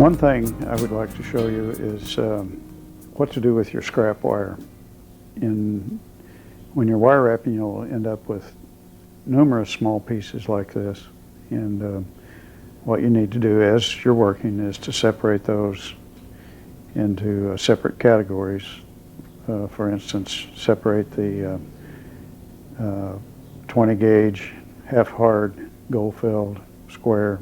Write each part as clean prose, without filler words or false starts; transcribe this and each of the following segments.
One thing I would like to show you is what to do with your scrap wire. When you're wire wrapping, you'll end up with numerous small pieces like this, and what you need to do as you're working is to separate those into separate categories. For instance, separate the 20 gauge, half hard, gold filled square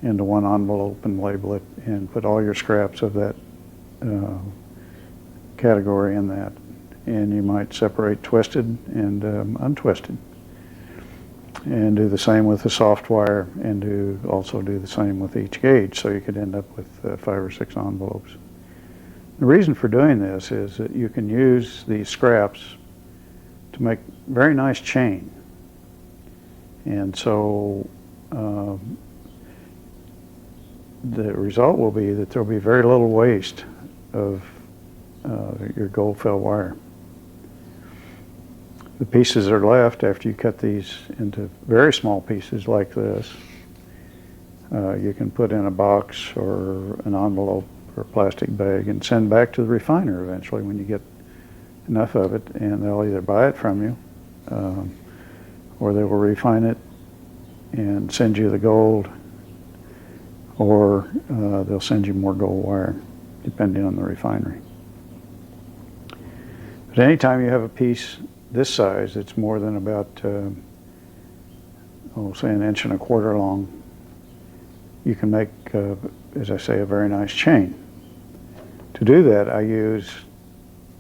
into one envelope and label it, and put all your scraps of that category in that. And you might separate twisted and untwisted, and do the same with the soft wire, and also do the same with each gauge, so you could end up with 5 or 6 envelopes. The reason for doing this is that you can use these scraps to make very nice chain, and so the result will be that there will be very little waste of your gold fill wire. The pieces that are left after you cut these into very small pieces like this, you can put in a box or an envelope or a plastic bag and send back to the refiner eventually when you get enough of it, and they'll either buy it from you or they will refine it and send you the gold, or they'll send you more gold wire depending on the refinery. But anytime you have a piece this size, it's more than about say 1.25 inches long, you can make, as I say, a very nice chain. To do that, I use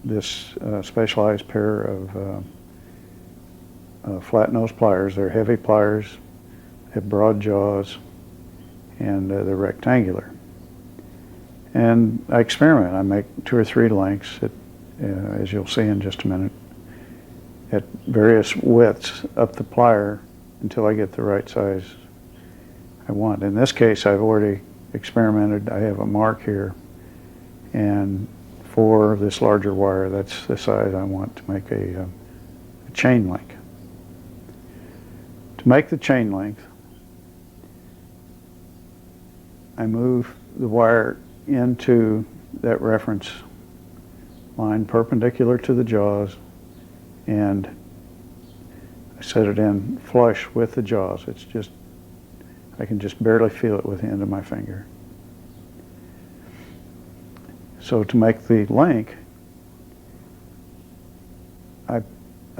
this specialized pair of flat nose pliers. They're heavy pliers, have broad jaws, and they're rectangular. And I experiment. I make 2 or 3 lengths, as you'll see in just a minute, at various widths up the plier until I get the right size I want. In this case, I've already experimented. I have a mark here, and for this larger wire, that's the size I want to make a chain link. To make the chain length, I move the wire into that reference line perpendicular to the jaws, and I set it in flush with the jaws. It's just, I can just barely feel it with the end of my finger. So to make the link, I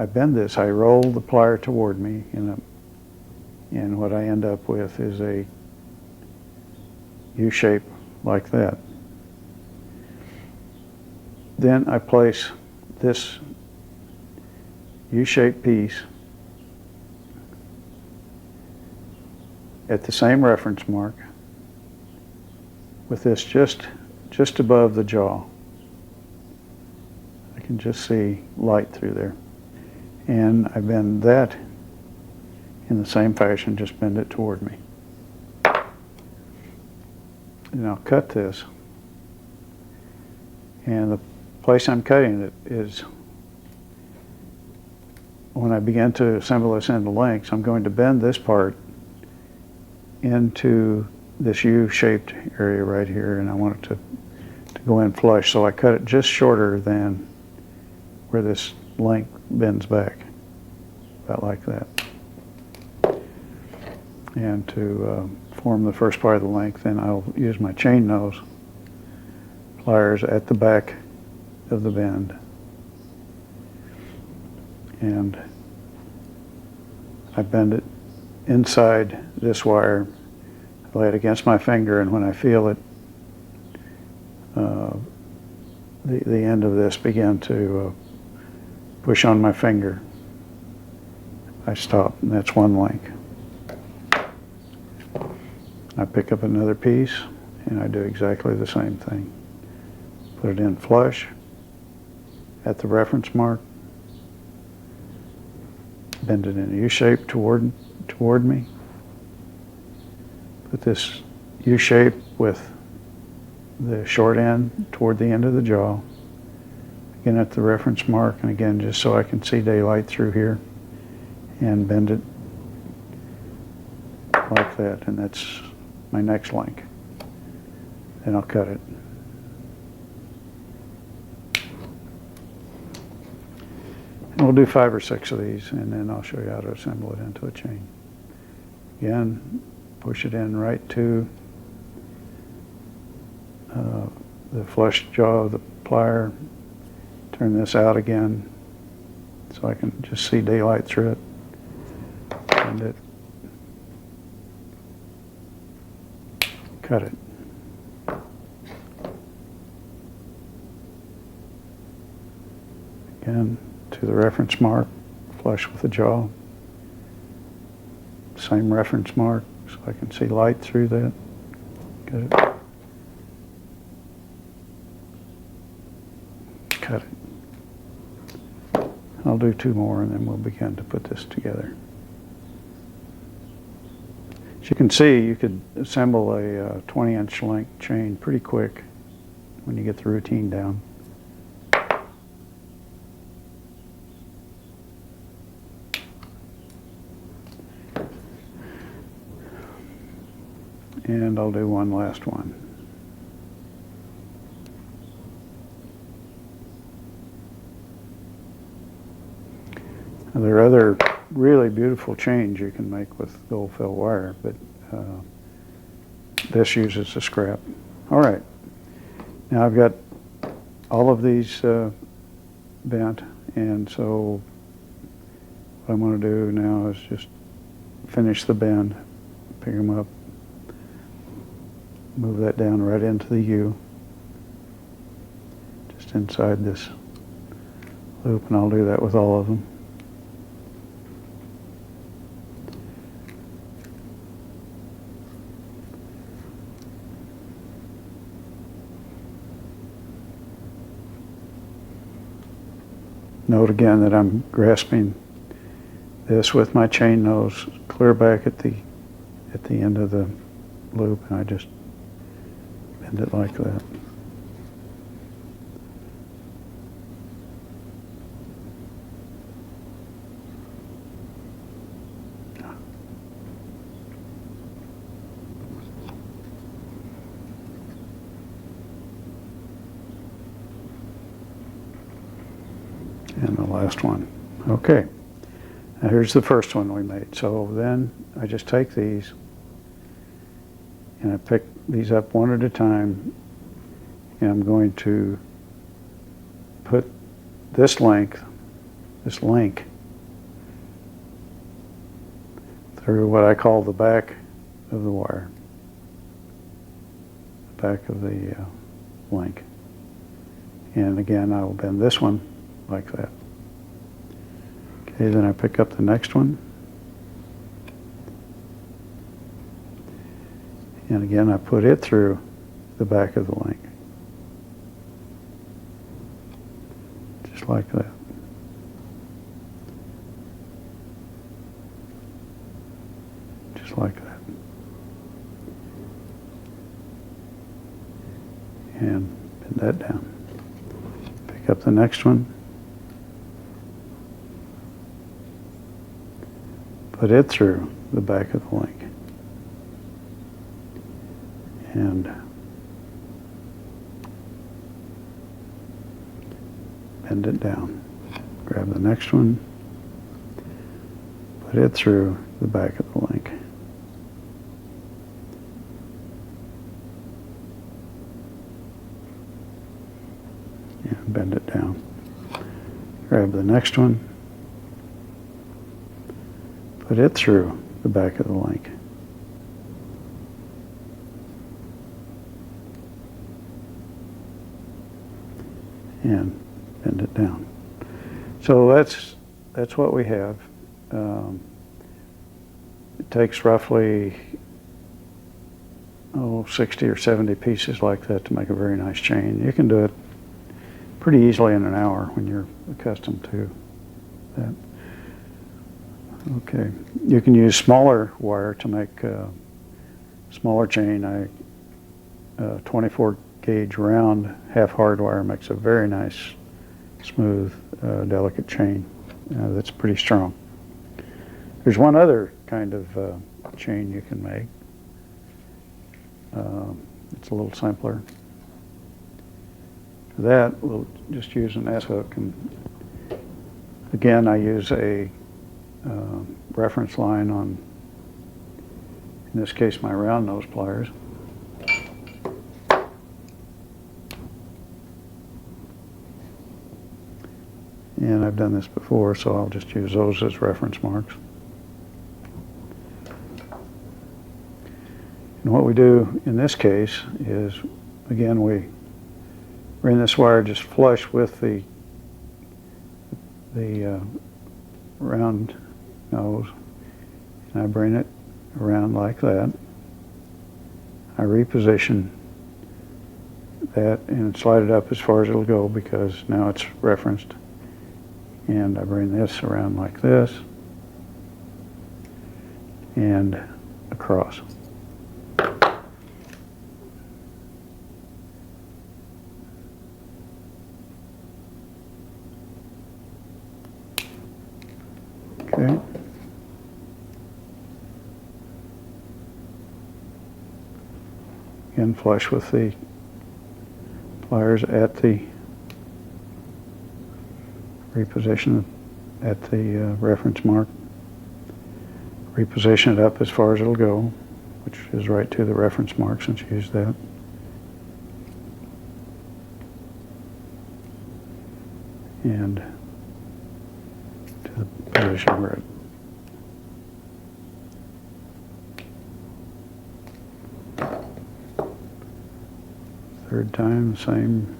bend this, I roll the plier toward me, and what I end up with is a U shape like that. Then I place this U-shaped piece at the same reference mark, with this just above the jaw. I can just see light through there. And I bend that in the same fashion, just bend it toward me. And I'll cut this. And the place I'm cutting it is, when I begin to assemble this into lengths, I'm going to bend this part into this U-shaped area right here, and I want it to go in flush, so I cut it just shorter than where this length bends back, about like that. And to form the first part of the length, then I'll use my chain nose pliers at the back of the bend, and I bend it inside this wire, lay it against my finger, and when I feel it, the end of this begin to push on my finger, I stop, and that's one link. I pick up another piece, and I do exactly the same thing. Put it in flush at the reference mark, bend it in a U shape toward me, put this U shape with the short end toward the end of the jaw, again at the reference mark, and again just so I can see daylight through here, and bend it like that, and that's my next link. Then I'll cut it. And we'll do 5 or 6 of these, and then I'll show you how to assemble it into a chain. Again, push it in right to the flush jaw of the plier. Turn this out again so I can just see daylight through it. Bend it. Cut it. Again, to the reference mark, flush with the jaw. Same reference mark so I can see light through that. Cut it. Cut it. I'll do 2 more and then we'll begin to put this together. As you can see, you could assemble a 20-inch length chain pretty quick when you get the routine down. And I'll do one last one. Now, there are other really beautiful chains you can make with gold fill wire, but this uses a scrap. All right. Now I've got all of these bent, and so what I'm going to do now is just finish the bend, pick them up, move that down right into the U, just inside this loop, and I'll do that with all of them. Note again that I'm grasping this with my chain nose clear back at the end of the loop, and I just bend it like that. And the last one. Okay, now here's the first one we made. So then I just take these and I pick these up one at a time, and I'm going to put this link through what I call the back of the wire, the back of the link. And again, I will bend this one like that. Okay, then I pick up the next one. And again, I put it through the back of the link. Just like that. Just like that. And bend that down. Pick up the next one. Put it through the back of the link. And bend it down. Grab the next one. Put it through the back of the link. And bend it down. Grab the next one. Put it through the back of the link. And bend it down. So that's what we have. It takes roughly 60 or 70 pieces like that to make a very nice chain. You can do it pretty easily in an hour when you're accustomed to that. Okay, you can use smaller wire to make smaller chain. 24 gauge round half hard wire makes a very nice, smooth, delicate chain that's pretty strong. There's one other kind of chain you can make. It's a little simpler. For that, we'll just use an S-hook, and again, I use a reference line on, in this case, my round nose pliers. And I've done this before, so I'll just use those as reference marks. And what we do in this case is, again, we bring this wire just flush with the round nose, and I bring it around like that. I reposition that and slide it up as far as it'll go because now it's referenced. And I bring this around like this and across. Okay. Again, flush with the pliers at the reposition at the reference mark. Reposition it up as far as it'll go, which is right to the reference mark since you used that. And to the position where it. Third time, same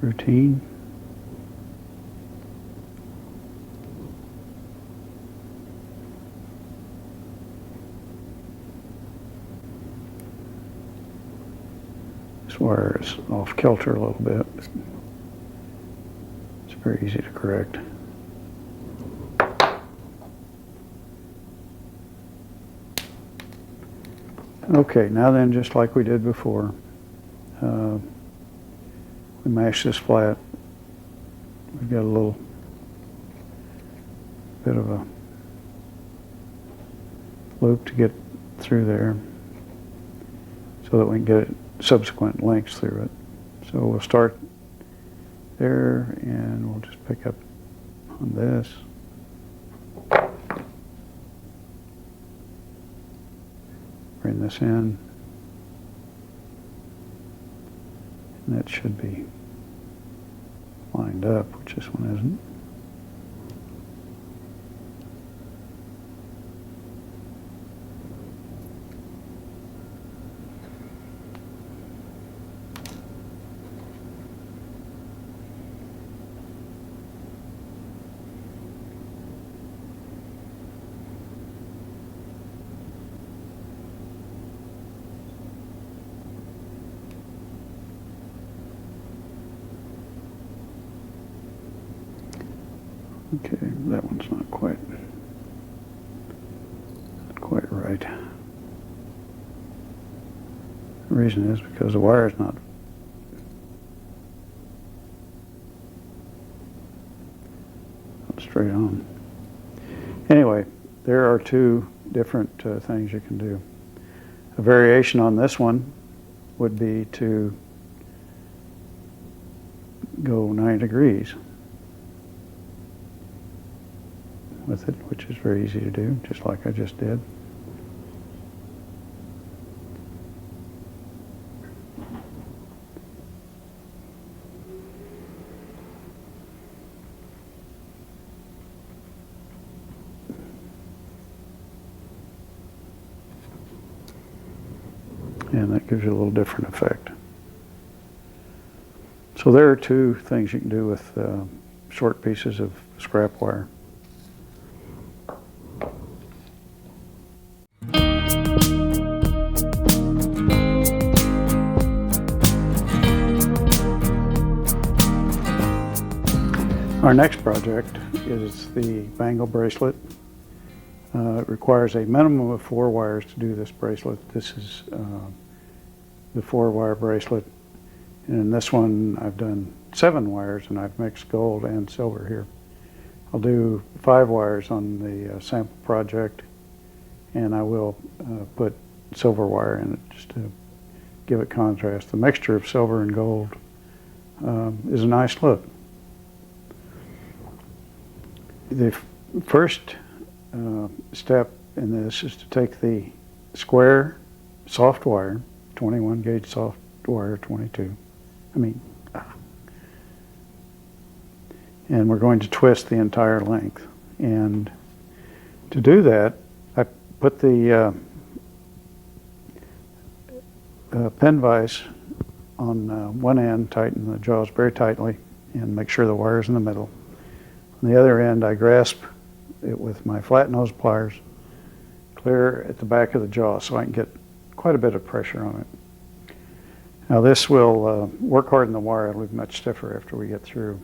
routine. This wire is off kilter a little bit. It's very easy to correct. Okay, now then, just like we did before, we mash this flat. We've got a little bit of a loop to get through there so that we can get subsequent lengths through it. So we'll start there and we'll just pick up on this. Bring this in, and that should be lined up, which this one isn't. Okay, that one's not quite right. The reason is because the wire is not straight on. Anyway, there are two different things you can do. A variation on this one would be to go 90 degrees with it, which is very easy to do, just like I just did. And that gives you a little different effect. So there are two things you can do with short pieces of scrap wire. Our next project is the Bangle Bracelet. It requires a minimum of 4 wires to do this bracelet. This is the 4-wire bracelet. And in this one, I've done 7 wires, and I've mixed gold and silver here. I'll do 5 wires on the sample project, and I will put silver wire in it just to give it contrast. The mixture of silver and gold is a nice look. The first step in this is to take the square soft wire, 21 gauge soft wire, 22, and we're going to twist the entire length. And to do that, I put the pen vise on one end, tighten the jaws very tightly, and make sure the wire's in the middle. On the other end, I grasp it with my flat nose pliers clear at the back of the jaw so I can get quite a bit of pressure on it. Now this will work hard in the wire. It'll be much stiffer after we get through.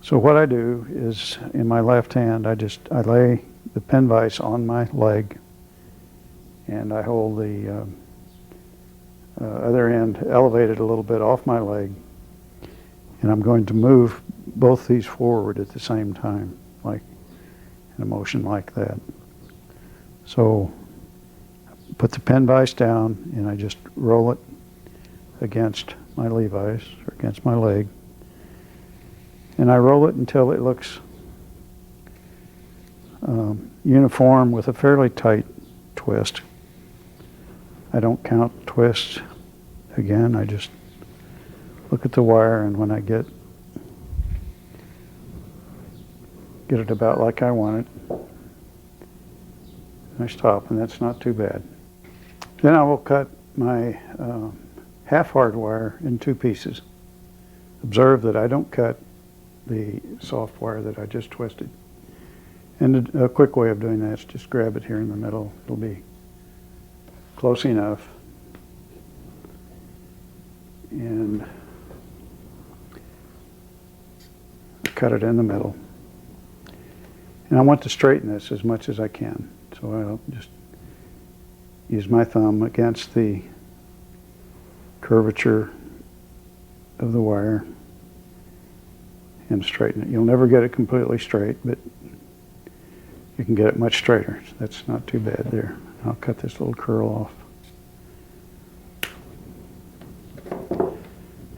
So what I do is, in my left hand, I lay the pen vise on my leg, and I hold the other end elevated a little bit off my leg, and I'm going to move both these forward at the same time, like in a motion like that. So put the pen vise down, and I just roll it against my Levi's, or against my leg, and I roll it until it looks uniform with a fairly tight twist. I don't count twists. Again, I just look at the wire, and when I get it about like I want it, I stop, and that's not too bad. Then I will cut my half-hard wire in two pieces. Observe that I don't cut the soft wire that I just twisted. And a quick way of doing that is just grab it here in the middle. It'll be close enough. And cut it in the middle. And I want to straighten this as much as I can. So I'll just use my thumb against the curvature of the wire and straighten it. You'll never get it completely straight, but you can get it much straighter. That's not too bad there. I'll cut this little curl off.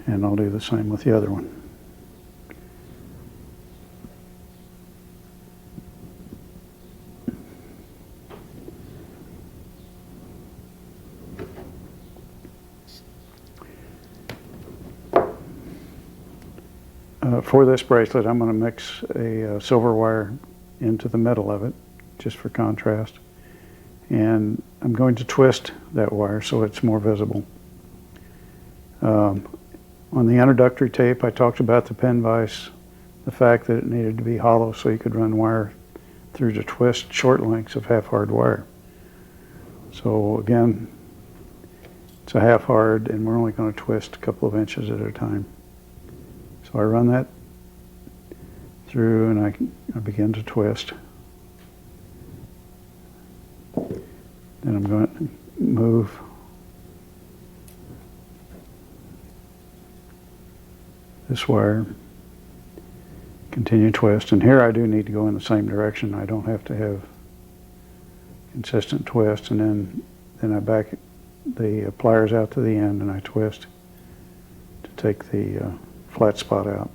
And I'll do the same with the other one. For this bracelet, I'm going to mix a silver wire into the middle of it, just for contrast. And I'm going to twist that wire so it's more visible. On the introductory tape, I talked about the pen vise, the fact that it needed to be hollow so you could run wire through to twist short lengths of half-hard wire. So again, it's a half-hard, and we're only going to twist a couple of inches at a time. So I run that through, and I begin to twist. Then I'm going to move this wire, continue twist, and here I do need to go in the same direction. I don't have to have consistent twist, and then I back the pliers out to the end, and I twist to take the flat spot out.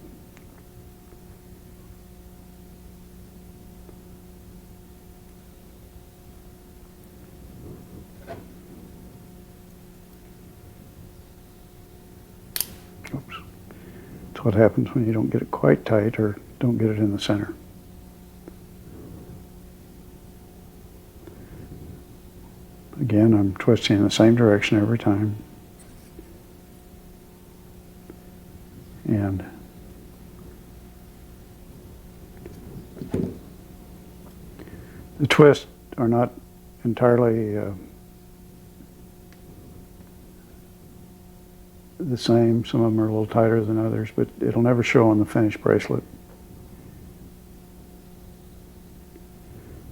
Oops. That's what happens when you don't get it quite tight or don't get it in the center. Again, I'm twisting in the same direction every time. And the twists are not entirely the same. Some of them are a little tighter than others, but it'll never show on the finished bracelet,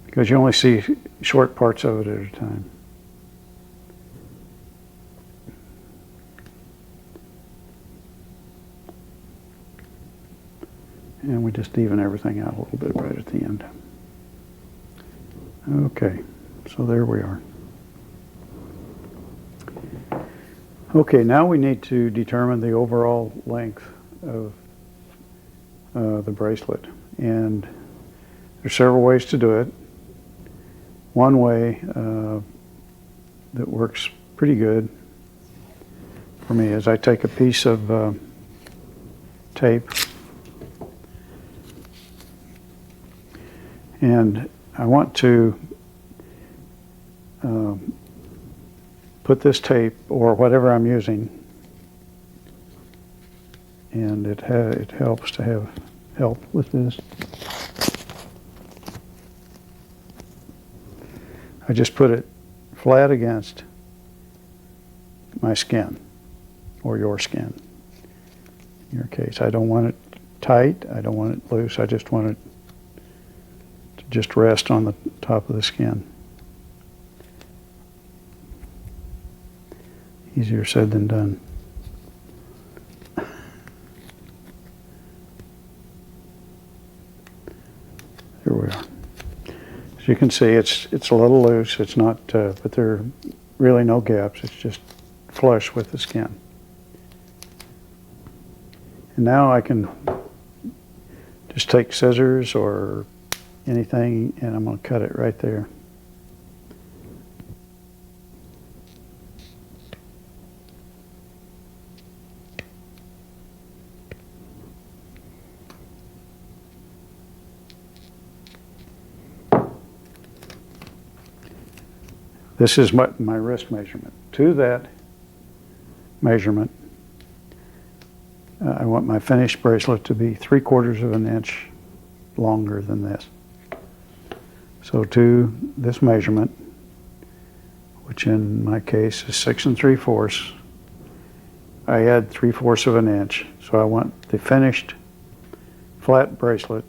because you only see short parts of it at a time. And we just even everything out a little bit right at the end. Okay, so there we are. Okay, now we need to determine the overall length of the bracelet. And there's several ways to do it. One way that works pretty good for me is I take a piece of tape and I want to put this tape or whatever I'm using, and it helps to have help with this. I just put it flat against my skin or your skin. In your case, I don't want it tight, I don't want it loose, I just want it to just rest on the top of the skin. Easier said than done. Here we are. As you can see, it's a little loose. It's not, but there are really no gaps. It's just flush with the skin. And now I can just take scissors or anything, and I'm going to cut it right there. This is my wrist measurement. To that measurement, I want my finished bracelet to be 3/4 of an inch longer than this. So to this measurement, which in my case is 6 3/4, I add 3/4 of an inch. So I want the finished flat bracelet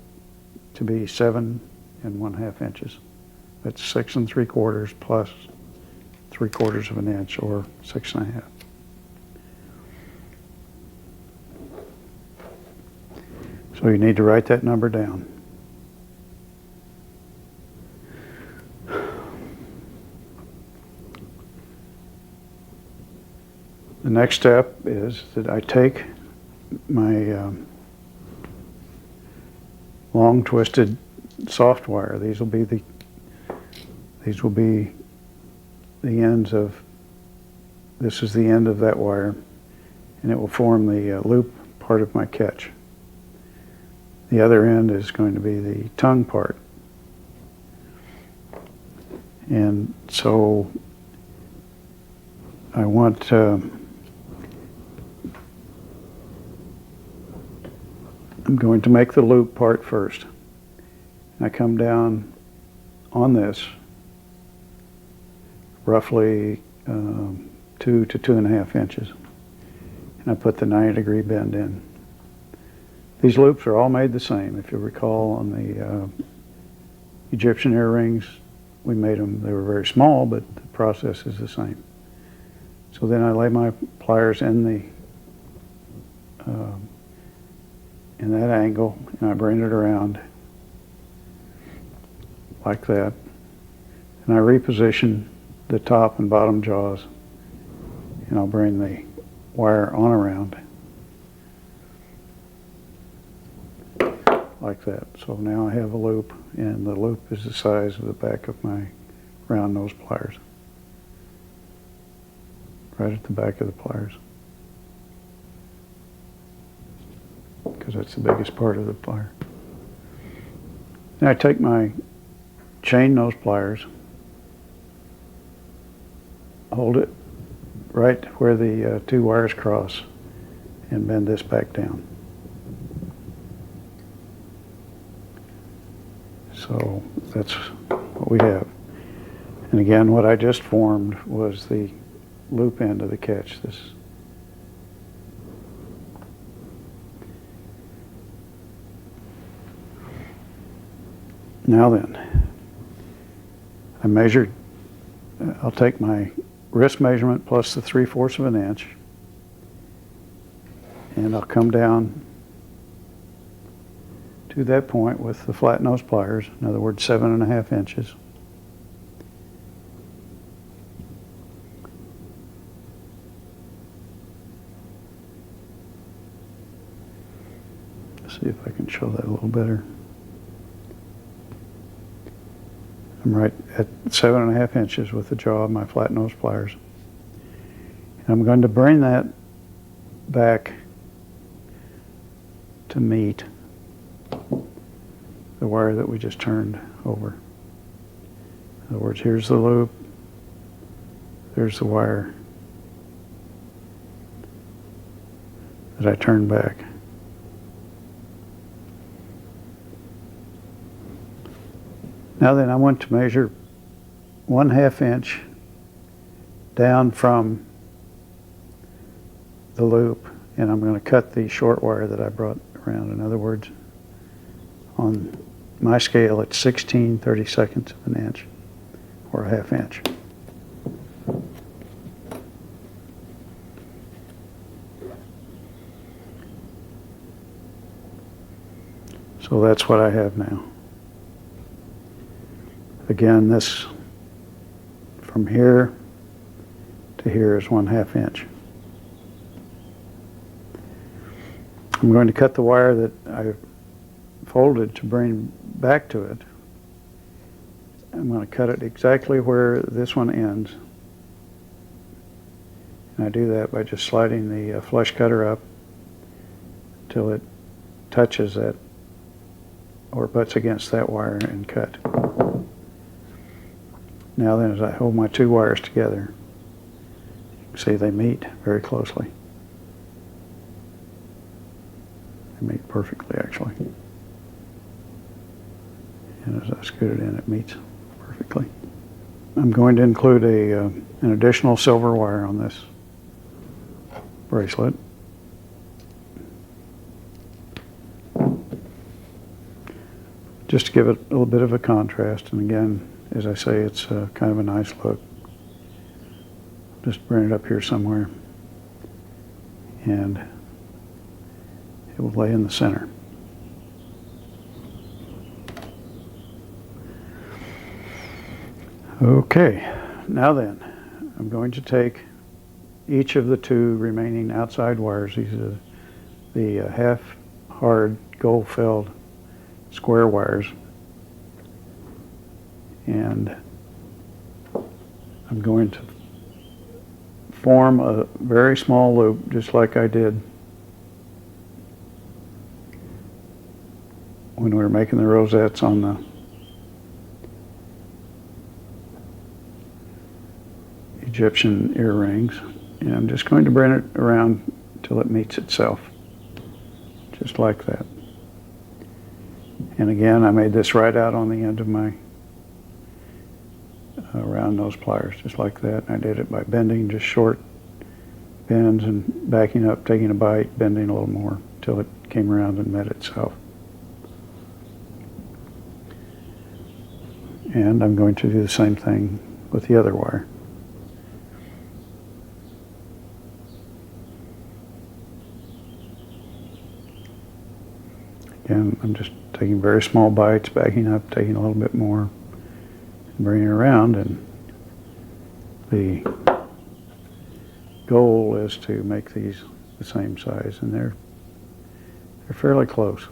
to be 7 1/2 inches. That's 6 3/4 plus 3/4 of an inch, or 6 1/2. So you need to write that number down. The next step is that I take my long twisted soft wire. These will be the ends of, this is the end of that wire, and it will form the loop part of my catch. The other end is going to be the tongue part. And so I want I'm going to make the loop part first. I come down on this roughly 2 to 2.5 inches, and I put the 90-degree bend in. These loops are all made the same. If you recall, on the Egyptian earrings, we made them, they were very small, but the process is the same. So then I lay my pliers in that angle, and I bring it around like that, and I reposition the top and bottom jaws, and I'll bring the wire on around like that. So now I have a loop, and the loop is the size of the back of my round nose pliers, right at the back of the pliers, because that's the biggest part of the plier. Now I take my chain nose pliers, hold it right where the two wires cross, and bend this back down. So that's what we have. And again, what I just formed was the loop end of the catch. This. Now then, I measured, I'll take my wrist measurement plus the 3/4 of an inch, and I'll come down to that point with the flat nose pliers, in other words 7 1/2 inches. can show that a little better. I'm right at 7.5 inches with the jaw of my flat nose pliers. And I'm going to bring that back to meet the wire that we just turned over. In other words, here's the loop, there's the wire that I turned back. Now then, I want to measure 1/2 inch down from the loop, and I'm going to cut the short wire that I brought around. In other words, on my scale, it's 16/32 of an inch, or 1/2 inch. So that's what I have now. Again, this from here to here is 1/2 inch. I'm going to cut the wire that I folded to bring back to it. I'm going to cut it exactly where this one ends. And I do that by just sliding the flush cutter up until it touches that or butts against that wire and cut. Now then, as I hold my two wires together, you can see they meet very closely. They meet perfectly, actually. And as I scoot it in, it meets perfectly. I'm going to include an additional silver wire on this bracelet. Just to give it a little bit of a contrast, and again, as I say, it's kind of a nice look. Just bring it up here somewhere, and it will lay in the center. Okay, now then, I'm going to take each of the two remaining outside wires. These are the half-hard gold-filled square wires, and I'm going to form a very small loop, just like I did when we were making the rosettes on the Egyptian earrings, and I'm just going to bring it around till it meets itself, just like that. And again, I made this right out on the end of my round nose pliers, just like that. I did it by bending, just short bends and backing up, taking a bite, bending a little more till it came around and met itself. And I'm going to do the same thing with the other wire. Again, I'm just taking very small bites, backing up, taking a little bit more, and bringing it around, and the goal is to make these the same size, and they're fairly close.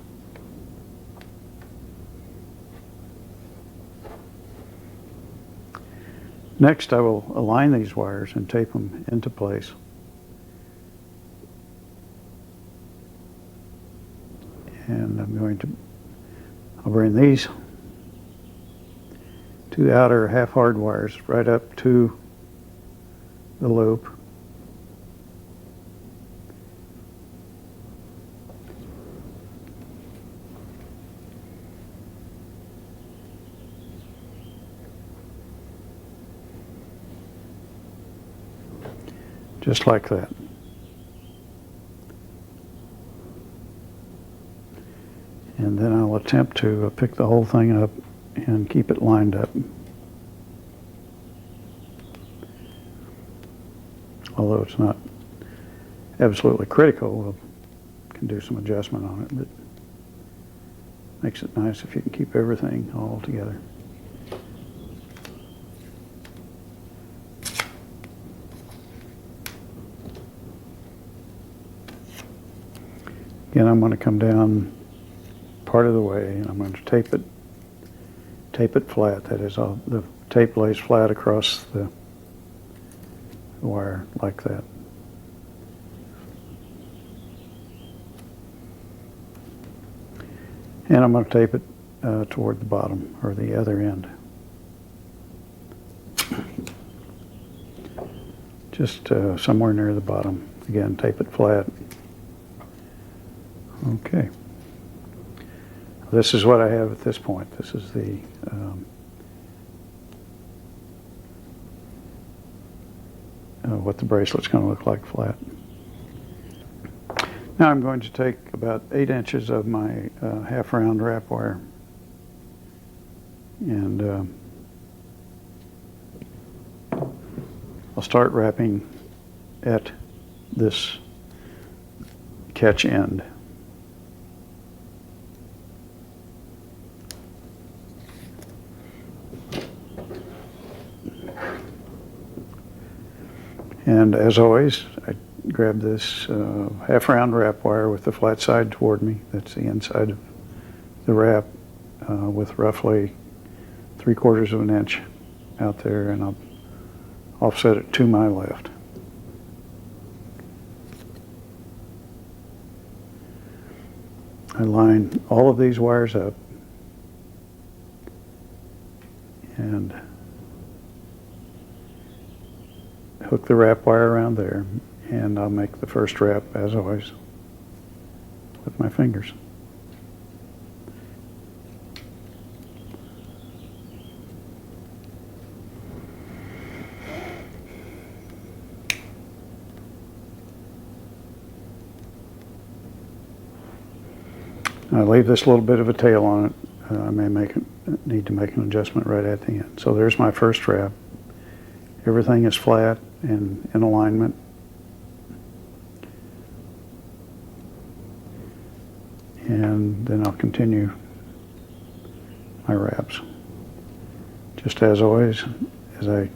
Next, I will align these wires and tape them into place. And I'll bring these two outer half-hard wires right up to the loop. Just like that. And then I'll attempt to pick the whole thing up and keep it lined up. Although it's not absolutely critical, we can do some adjustment on it, but makes it nice if you can keep everything all together. Again, I'm going to come down part of the way, and I'm going to tape it flat. That is, the tape lays flat across the wire like that. And I'm going to tape it toward the bottom, or the other end. Just somewhere near the bottom. Again, tape it flat. Okay. This is what I have at this point. This is the what the bracelet's going to look like flat. Now I'm going to take about 8 inches of my half-round wrap wire and I'll start wrapping at this catch end. And as always, I grab this half-round wrap wire with the flat side toward me. That's the inside of the wrap with roughly 3/4 of an inch out there, and I'll offset it to my left. I line all of these wires up and hook the wrap wire around there, and I'll make the first wrap, as always, with my fingers. I leave this little bit of a tail on it. I may need to make an adjustment right at the end. So there's my first wrap. Everything is flat and in alignment. And then I'll continue my wraps. Just as always, as I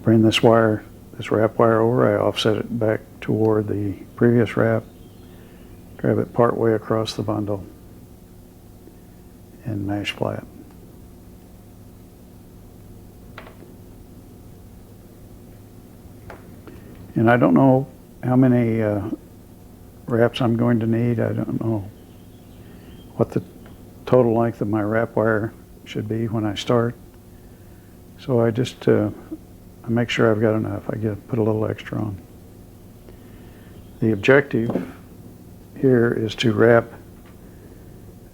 bring this wrap wire over, I offset it back toward the previous wrap, grab it part way across the bundle, and mash flat. And I don't know how many wraps I'm going to need. I don't know what the total length of my wrap wire should be when I start. So I just I make sure I've got enough. I put a little extra on. The objective here is to wrap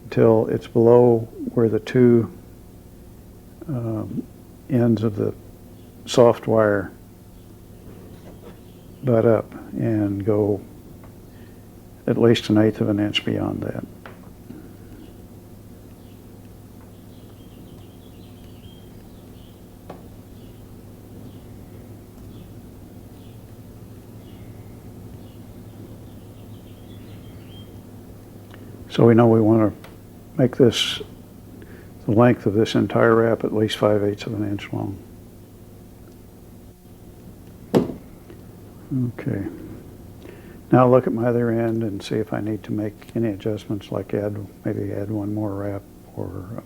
until it's below where the two ends of the soft wire butt up, and go at least 1/8 of an inch beyond that. So we know we want to make this, the length of this entire wrap, at least 5/8 of an inch long. Okay. Now look at my other end and see if I need to make any adjustments, like maybe add one more wrap, or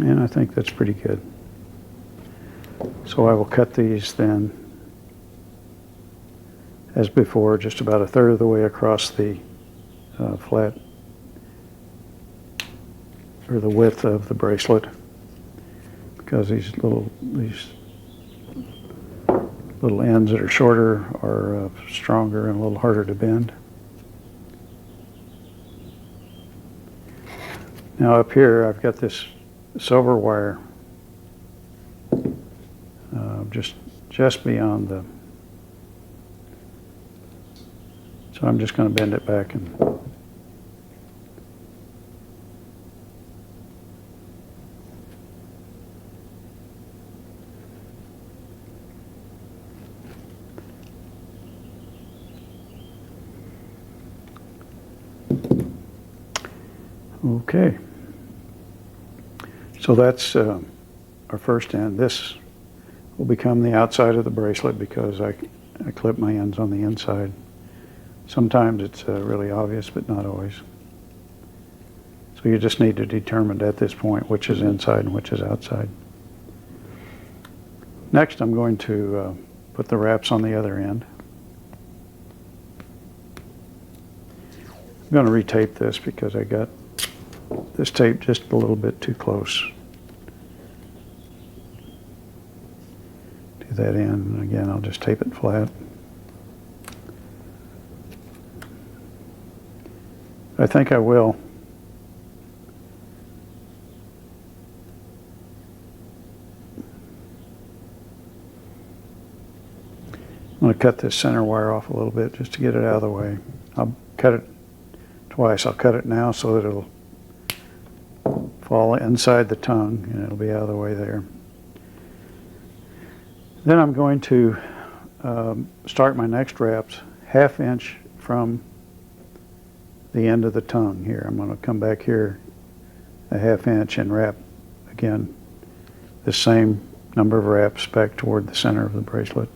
and I think that's pretty good. So I will cut these then, as before, just about 1/3 of the way across the flat, or the width of the bracelet, because these little ends that are shorter are stronger and a little harder to bend. Now up here I've got this silver wire just beyond the, so I'm just going to bend it back and okay. So that's our first end. This will become the outside of the bracelet because I clip my ends on the inside. Sometimes it's really obvious, but not always. So you just need to determine at this point which is inside and which is outside. Next, I'm going to put the wraps on the other end. I'm going to retape this because I got this tape just a little bit too close to that end. And again, I'll just tape it flat. I think I will. I'm going to cut this center wire off a little bit just to get it out of the way. I'll cut it twice. I'll cut it now so that it'll fall inside the tongue and it'll be out of the way there. Then I'm going to start my next wraps 1/2 inch from the end of the tongue here. I'm going to come back here 1/2 inch and wrap again the same number of wraps back toward the center of the bracelet.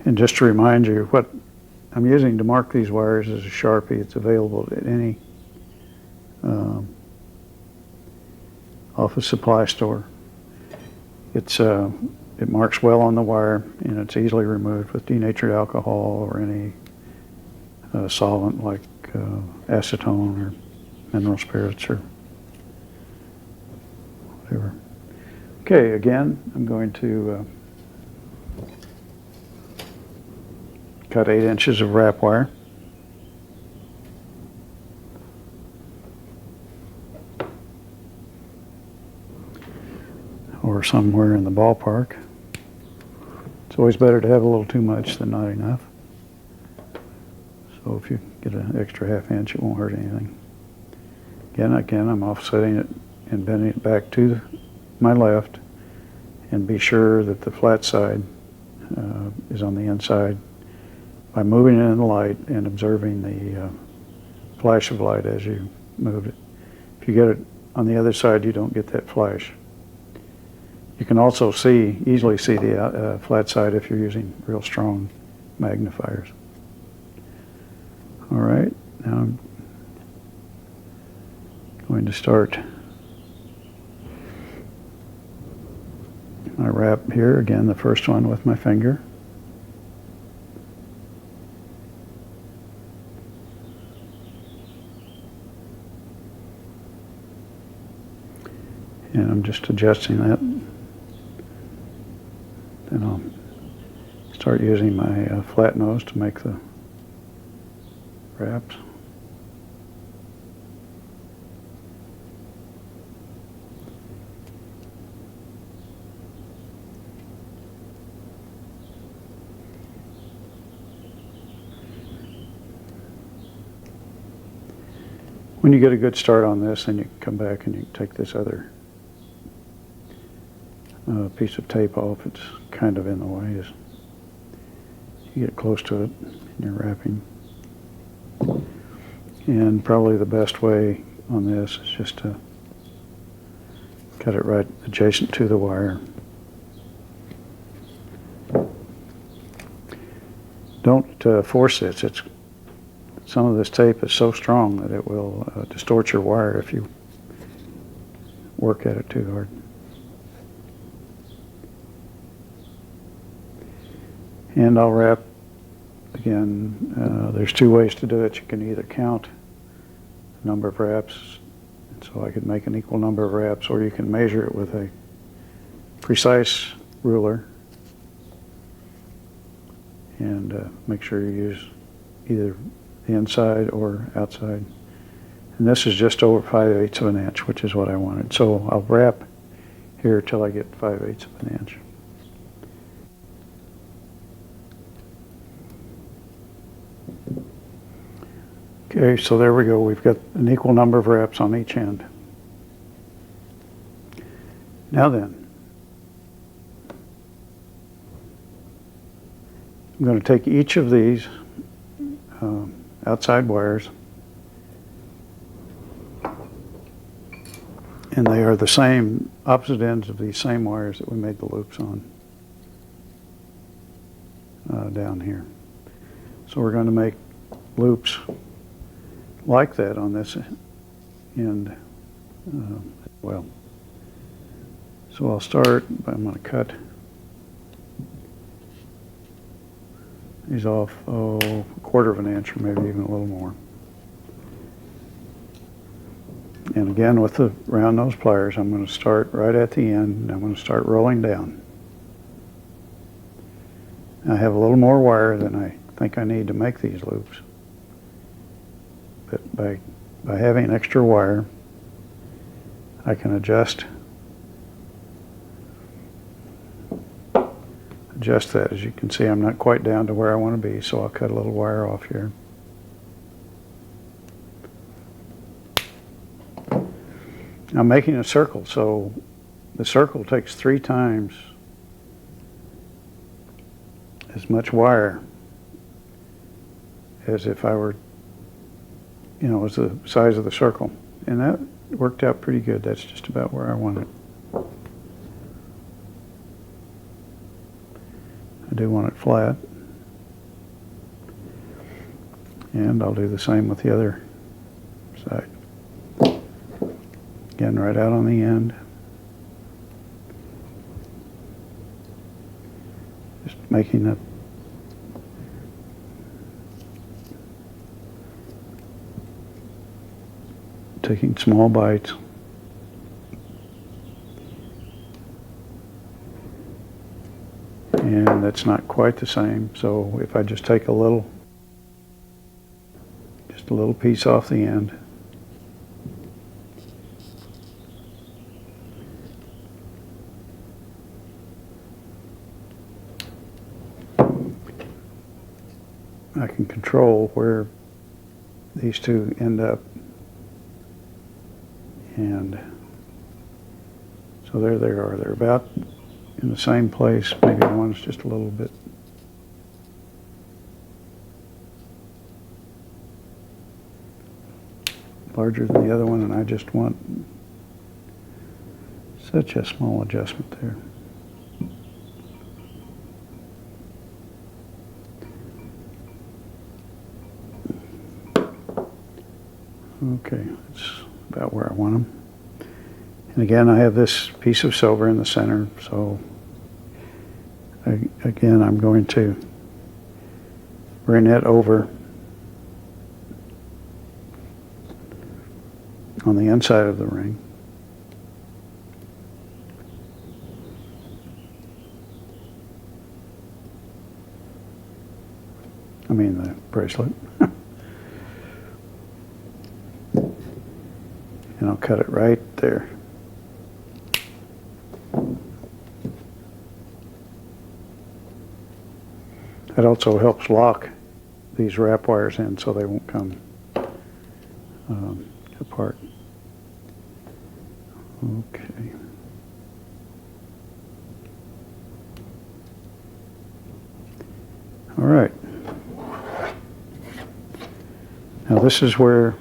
And just to remind you, what I'm using to mark these wires is a Sharpie. It's available at any office supply store. It marks well on the wire, and it's easily removed with denatured alcohol or any solvent like acetone or mineral spirits or whatever. Okay, again, I'm going to cut 8 inches of wrap wire. Or somewhere in the ballpark. It's always better to have a little too much than not enough. So if you get an extra 1/2 inch, it won't hurt anything. Again, I'm offsetting it and bending it back to my left, and be sure that the flat side is on the inside by moving it in the light and observing the flash of light as you move it. If you get it on the other side, you don't get that flash. You can also easily see the flat side if you're using real strong magnifiers. All right, now I'm going to start my wrap here. Again, the first one with my finger. And I'm just adjusting that. Then I'll start using my flat nose to make the wraps. When you get a good start on this, then you can come back and you can take this other piece of tape off. It's kind of in the way as you get close to it and you're wrapping. And probably the best way on this is just to cut it right adjacent to the wire. Don't force this. Some of this tape is so strong that it will distort your wire if you work at it too hard. And I'll wrap again. There's 2 ways to do it. You can either count the number of wraps, so I could make an equal number of wraps, or you can measure it with a precise ruler and make sure you use either the inside or outside. And this is just over 5/8 of an inch, which is what I wanted. So I'll wrap here till I get 5/8 of an inch. Okay, so there we go. We've got an equal number of wraps on each end. Now then, I'm going to take each of these outside wires And they are the same, opposite ends of these same wires that we made the loops on down here. So we're going to make loops like that on this end as well. So I'll start, I'm going to cut these off, a quarter of an inch or maybe even a little more. And again, with the round nose pliers, I'm going to start right at the end, and I'm going to start rolling down. I have a little more wire than I think I need to make these loops. But by having extra wire, I can adjust that. As you can see, I'm not quite down to where I want to be, so I'll cut a little wire off here. I'm making a circle, so the circle takes 3 times as much wire as if I were, as the size of the circle. And that worked out pretty good. That's just about where I want it. I do want it flat. And I'll do the same with the other side. Again, right out on the end. Just making it taking small bites. And that's not quite the same, so if I just take just a little piece off the end, I can control where these two end up. And so there they are. They're about in the same place. Maybe one's just a little bit larger than the other one, and I just want such a small adjustment there. Okay, that's about where I want them. And again, I have this piece of silver in the center, so again, I'm going to bring it over on the inside of the ring. I mean the bracelet. And I'll cut it right there. That also helps lock these wrap wires in so they won't come apart. Okay. All right. Now this is where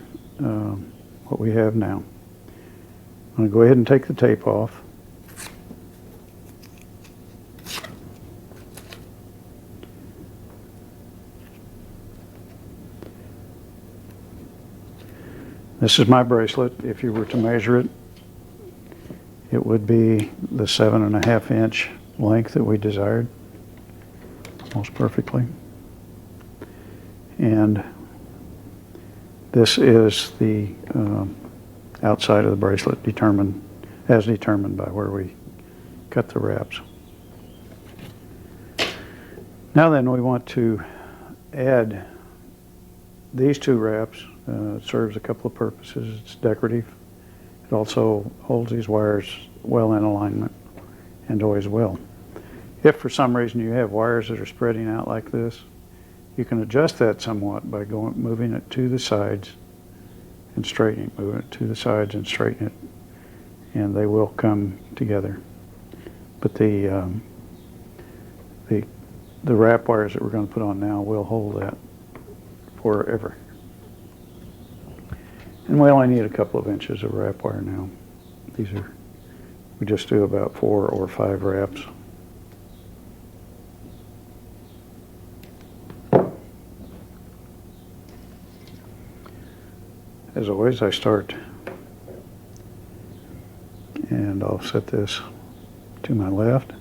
what we have now. I'm going to go ahead and take the tape off. This is my bracelet. If you were to measure it, it would be the 7.5 inch length that we desired, most perfectly. And this is the outside of the bracelet as determined by where we cut the wraps. Now then, we want to add these 2 wraps. It serves a couple of purposes. It's decorative. It also holds these wires well in alignment, and always will. If for some reason you have wires that are spreading out like this, you can adjust that somewhat by moving it to the sides and straightening it, moving it to the sides and straighten it, and they will come together. But the wrap wires that we're going to put on now will hold that forever. And we only need a couple of inches of wrap wire now. We just do about 4 or 5 wraps. As always, I start, and I'll set this to my left.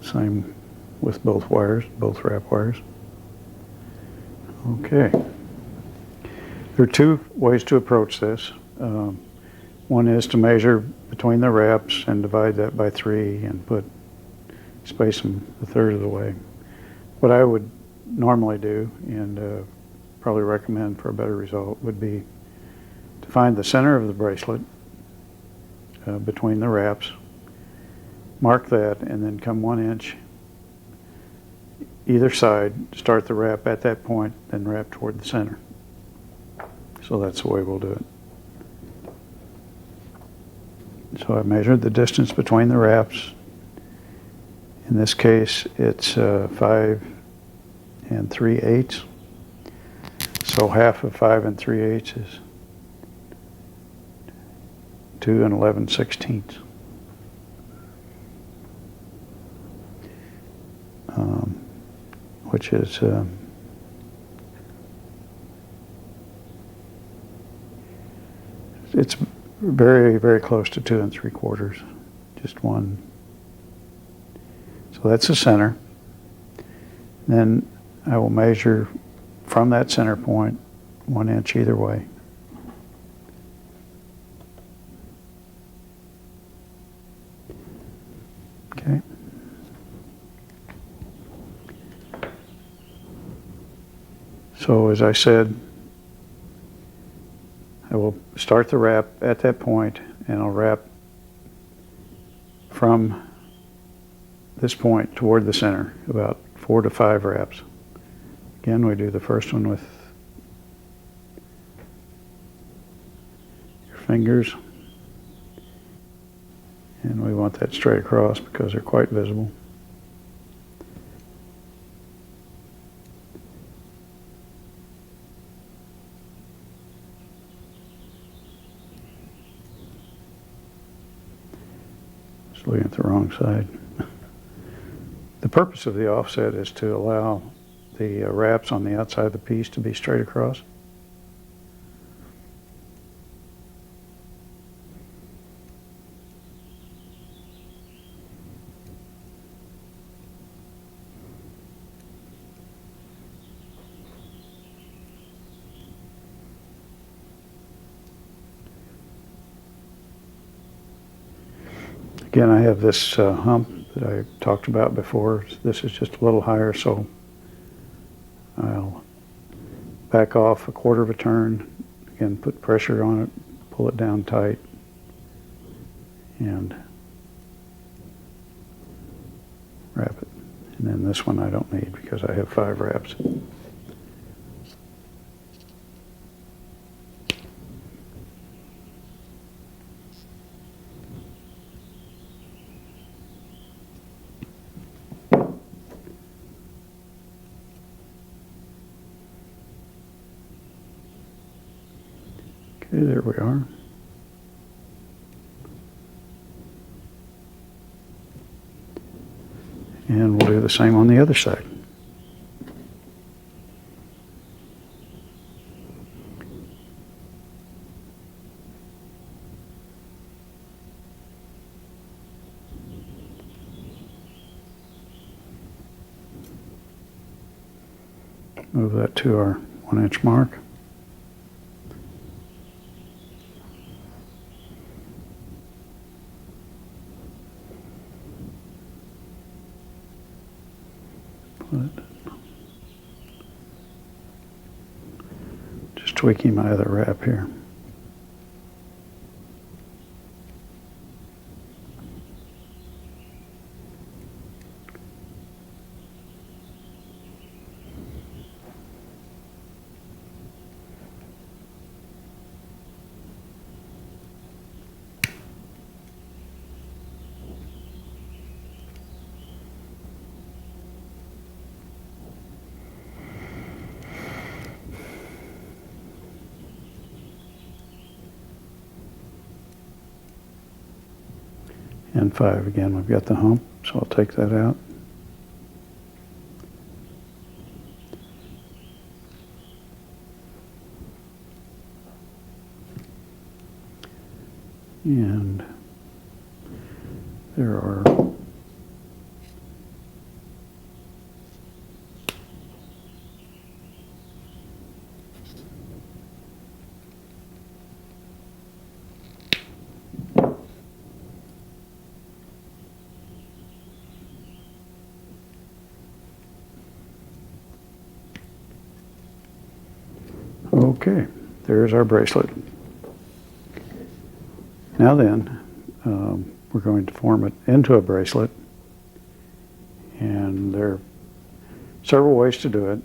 Same with both wires, both wrap wires. Okay. There are 2 ways to approach this. One is to measure between the wraps and divide that by 3 and space them a third of the way. What I would normally do, and probably recommend for a better result, would be to find the center of the bracelet between the wraps, mark that, and then come 1 inch either side, start the wrap at that point, then wrap toward the center. So that's the way we'll do it. So I measured the distance between the wraps. In this case, it's 5 3/8. So half of 5 3/8 is 2 11/16. Which is it's very, very close to 2 3/4. Just 1. So that's the center. Then I will measure from that center point 1 inch either way. Okay. So as I said, I will start the wrap at that point, and I'll wrap from this point toward the center, about 4 to 5 wraps. Again, we do the first one with your fingers, and we want that straight across because they're quite visible. Looking at the wrong side. The purpose of the offset is to allow the wraps on the outside of the piece to be straight across. Again, I have this hump that I talked about before. This is just a little higher, so I'll back off 1/4 of a turn. Again, put pressure on it, pull it down tight, and wrap it. And then this one I don't need because I have 5 wraps. Okay, there we are. And we'll do the same on the other side. Move that to our 1 inch mark. Just tweaking my other wrap here. and 5. Again, we've got the hump, so I'll take that out. And there are okay, there's our bracelet. Now then, we're going to form it into a bracelet, and there are several ways to do it.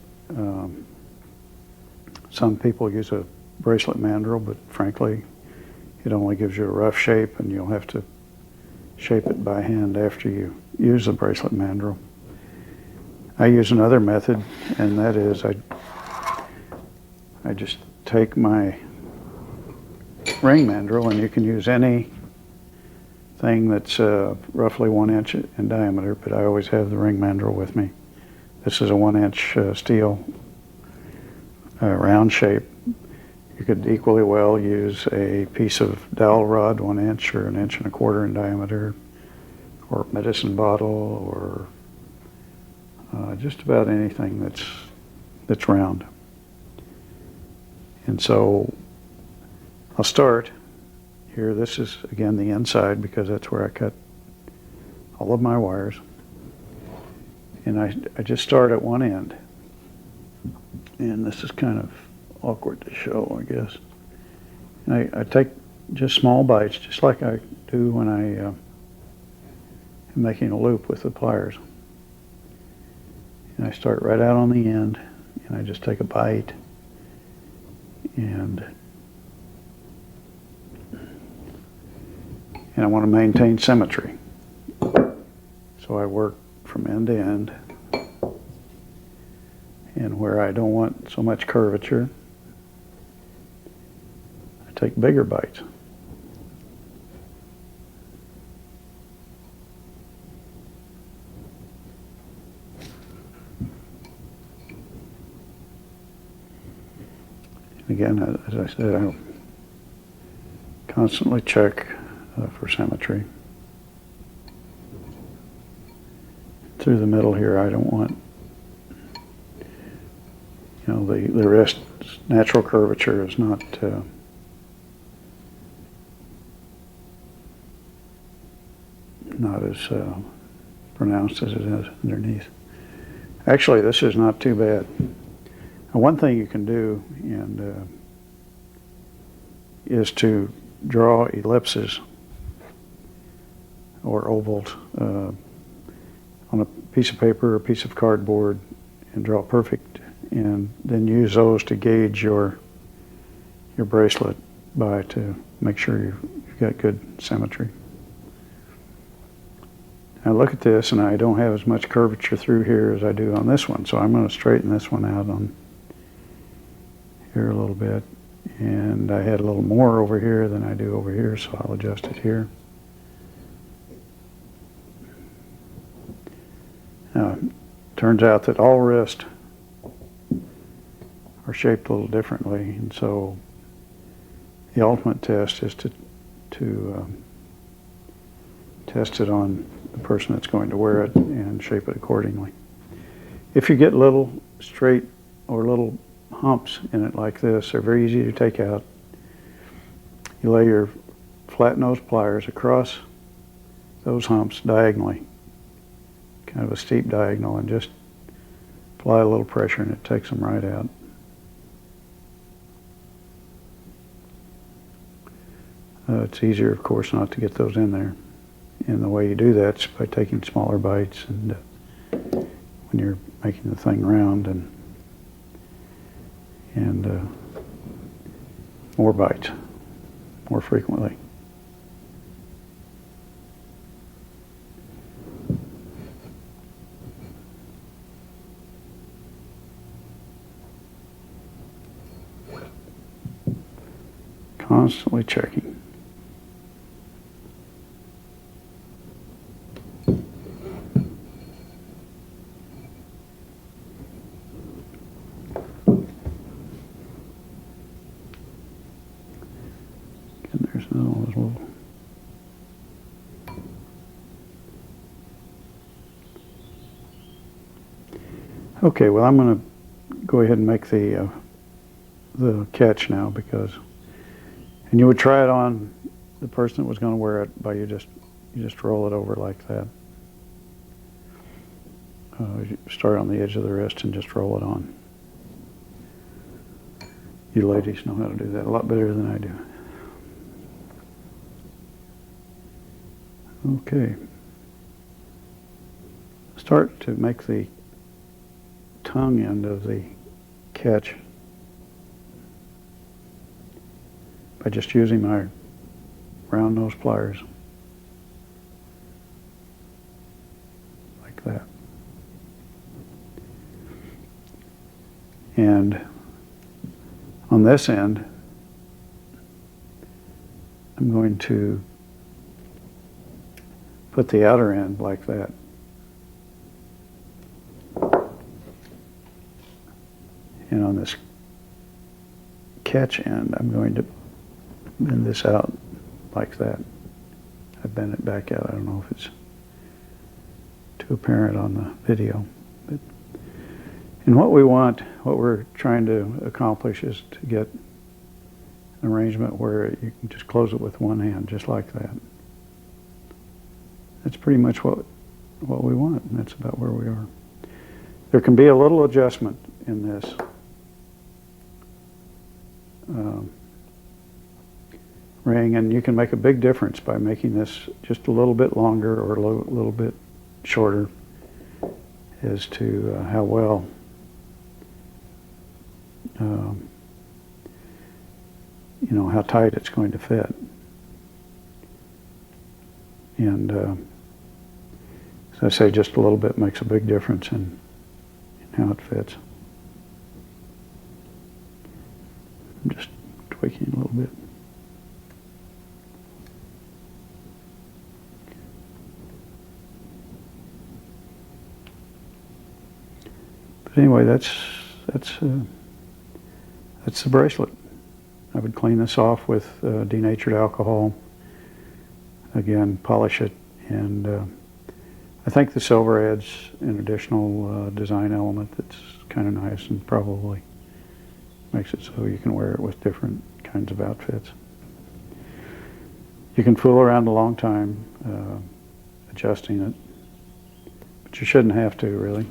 Some people use a bracelet mandrel, but frankly, it only gives you a rough shape, and you'll have to shape it by hand after you use the bracelet mandrel. I use another method, and that is I just take my ring mandrel, and you can use any thing that's roughly 1 inch in diameter, but I always have the ring mandrel with me. This is a 1 inch steel round shape. You could equally well use a piece of dowel rod, 1 inch or 1 1/4 inch in diameter, or medicine bottle, or just about anything that's round. And so I'll start here. This is again the inside because that's where I cut all of my wires. And I just start at one end. And this is kind of awkward to show, I guess. And I take just small bites, just like I do when I am making a loop with the pliers. And I start right out on the end, and I just take a bite, and I want to maintain symmetry. So I work from end to end, and where I don't want so much curvature, I take bigger bites. Again, as I said, I constantly check for symmetry. Through the middle here, I don't want, the wrist natural curvature is not as pronounced as it is underneath. Actually, this is not too bad. Now, one thing you can do is to draw ellipses or ovals on a piece of paper or a piece of cardboard and draw perfect, and then use those to gauge your bracelet by to make sure you've got good symmetry. Now look at this, and I don't have as much curvature through here as I do on this one, so I'm going to straighten this one out on here a little bit, and I had a little more over here than I do over here, so I'll adjust it here. Now, it turns out that all wrists are shaped a little differently, and so the ultimate test is to test it on the person that's going to wear it and shape it accordingly. If you get little straight or little humps in it like this, they're very easy to take out. You lay your flat nose pliers across those humps diagonally, kind of a steep diagonal, and just apply a little pressure and it takes them right out. It's easier, of course, not to get those in there. And the way you do that is by taking smaller bites, and when you're making the thing round, and more bites, more frequently. Constantly checking. And there's another one as well. Okay, well, I'm going to go ahead and make the catch now, because, and you would try it on the person that was going to wear it by you just roll it over like that. You start on the edge of the wrist and just roll it on. You ladies know how to do that a lot better than I do. Okay. Start to make the tongue end of the catch by just using my round nose pliers like that. And on this end, I'm going to put the outer end like that. And on this catch end, I'm going to bend this out like that. I bend it back out. I don't know if it's too apparent on the video. But, and what we're trying to accomplish is to get an arrangement where you can just close it with one hand, just like that. That's pretty much what we want, and that's about where we are. There can be a little adjustment in this. Ring, and you can make a big difference by making this just a little bit longer or a little bit shorter as to how well you know, how tight it's going to fit. And as I say, just a little bit makes a big difference in how it fits. I'm just tweaking a little bit. But anyway, that's the bracelet. I would clean this off with denatured alcohol. Again, polish it, and I think the silver adds an additional design element that's kind of nice and probably makes it so you can wear it with different kinds of outfits. You can fool around a long time adjusting it, but you shouldn't have to, really.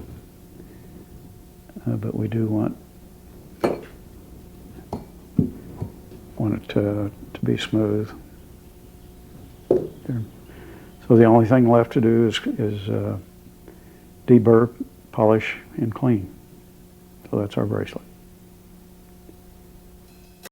But we do want it to be smooth. There. So the only thing left to do is deburr, polish, and clean. So that's our bracelet.